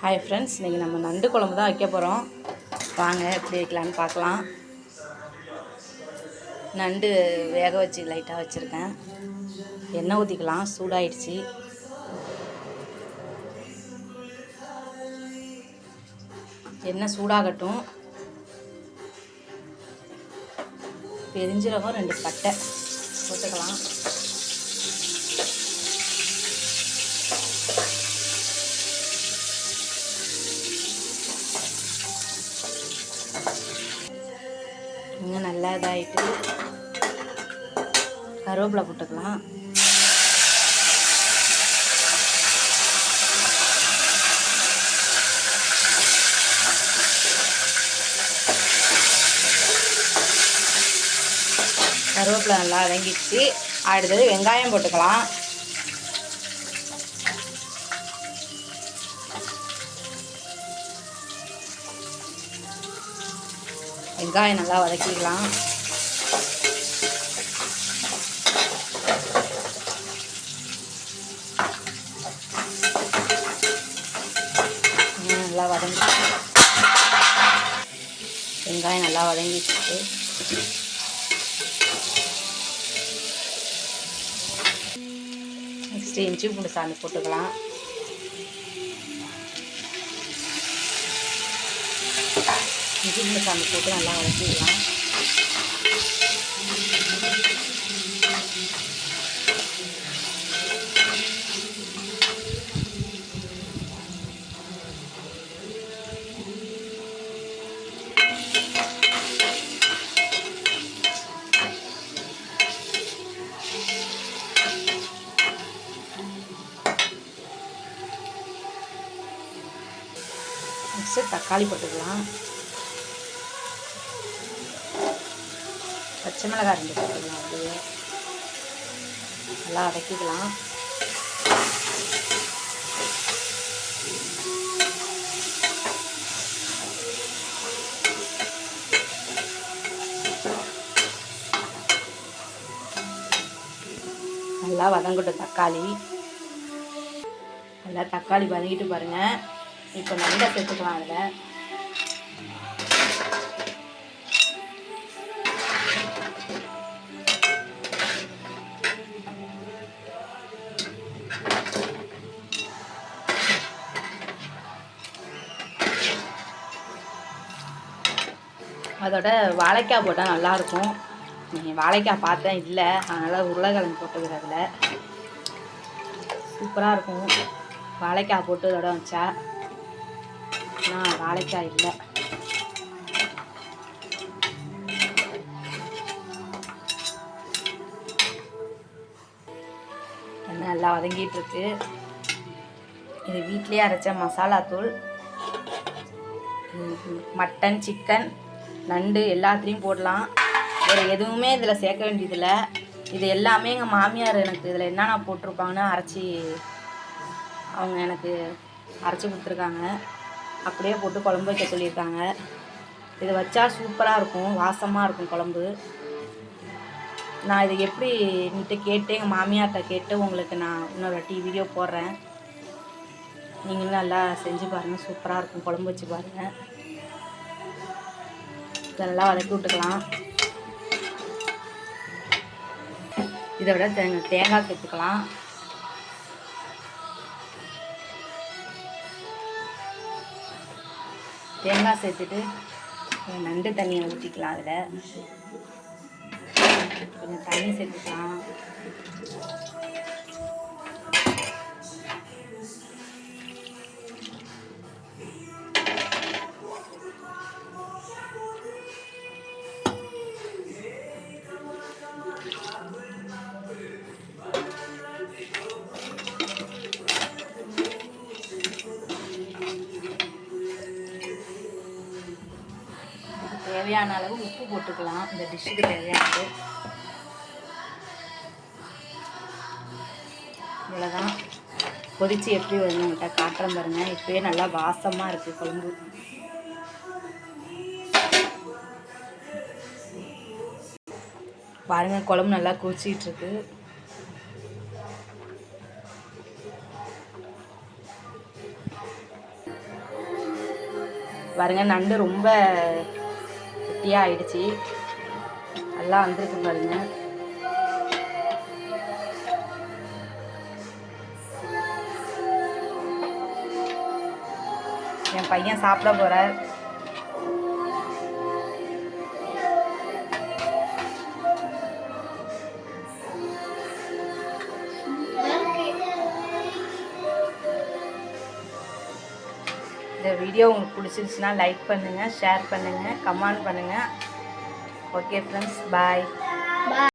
Hi friends, இன்றைக்கி நம்ம நண்டு குழம்பு தான் வைக்க போகிறோம். வாங்க எப்படி வைக்கலான்னு பார்க்கலாம். நண்டு வேக வச்சு லைட்டாக வச்சுருக்கேன். எண்ணெய் ஊற்றிக்கலாம், சூடாயிடுச்சு. எண்ணெய் சூடாகட்டும். பெருஞ்சீரகம் 2 பட்டை போட்டுக்கலாம். இன்னும் நல்லா இதாகிட்டு கருவேப்பிலை போட்டுக்கலாம். கருவேப்பிலை நல்லா வதங்கிடுச்சு. அடுத்தது வெங்காயம் போட்டுக்கலாம். வெங்காயம் நல்லா வதக்கிக்கலாம். நல்லா வதங்கி வெங்காயம் நல்லா வதங்கிட்டு நெக்ஸ்ட்டு இஞ்சி பூண்டு சாந்து போட்டுக்கலாம். இஞ்சி பூண்டு சாந்து போட்டு நல்லா வதக்கிக்கலாம். நெக்ஸ்ட்டு தக்காளி போட்டுக்கலாம். பச்சை மிளகாய் 2 போட்டுக்கலாம். அப்படியே நல்லா வதக்கிக்கலாம். நல்லா வதங்கட்டும் தக்காளி. நல்லா தக்காளி வதங்கிட்டு பாருங்கள். இப்போ நண்டை சேர்த்துக்கலாம். அதில் அதோட வாழைக்காய் போட்டால் நல்லாயிருக்கும். வாழைக்காய் பார்த்தேன் இல்லை, அதனால் உருளைக்கிழங்கு போட்டுக்கிற அதில் சூப்பராக இருக்கும். வாழைக்காய் போட்டு இதோட வச்சா, ஆனால் வாழைக்காய் இல்லை. நல்லா வதங்கிட்டுருக்கு. இது வீட்டிலே அரைச்ச மசாலாத்தூள். மட்டன், சிக்கன், நண்டு எல்லாத்துலேயும் போடலாம். வேறு எதுவுமே இதில் சேர்க்க வேண்டியதில்லை. இது எல்லாமே எங்கள் மாமியார் எனக்கு இதில் என்னென்ன போட்டிருப்பாங்கன்னு அவங்க எனக்கு அரைச்சி கொடுத்துருக்காங்க. அப்படியே போட்டு குழம்பு வைக்க சொல்லியிருக்காங்க. இது வச்சா சூப்பராக இருக்கும், வாசமாக இருக்கும் குழம்பு. நான் இது எப்படின்ட்டு கேட்டு எங்கள் மாமியார்கிட்ட கேட்டு உங்களுக்கு நான் இன்னொரு வாட்டி வீடியோ போடுறேன். நீங்களும் நல்லா செஞ்சு பாருங்கள், சூப்பராக இருக்கும். குழம்பு வச்சு பாருங்கள். நல்லா வதக்கி விட்டுக்கலாம். இதை விட தேங்காய் சேர்த்துக்கலாம். தேங்காய் சேர்த்துட்டு நண்டு தண்ணியை ஊற்றிக்கலாம். அதில் கொஞ்சம் தண்ணி சேர்த்துக்கலாம். தேவையான அளவு உப்பு போட்டுக்கலாம். இந்த டிஷ்ஷுக்கு தேவையானது இவ்வளோதான். கொதித்து எப்படி வரும்னுட்ட காட்டுறேன் பாருங்கள். இப்போயே நல்லா வாசமாக இருக்குது குழம்பு. பாருங்கள், குழம்பு நல்லா கொதிச்சிட்ருக்கு. பாருங்க நண்டு ரொம்ப கெட்டியாக ஆயிடுச்சு. நல்லா வந்திருக்கு பாருங்க. என் பையன் சாப்பிட போகிறார். இந்த வீடியோ உங்களுக்கு பிடிச்சிருந்துச்சுன்னா லைக் பண்ணுங்கள், ஷேர் பண்ணுங்கள், கமெண்ட் பண்ணுங்கள். ஓகே ஃப்ரெண்ட்ஸ், பாய்.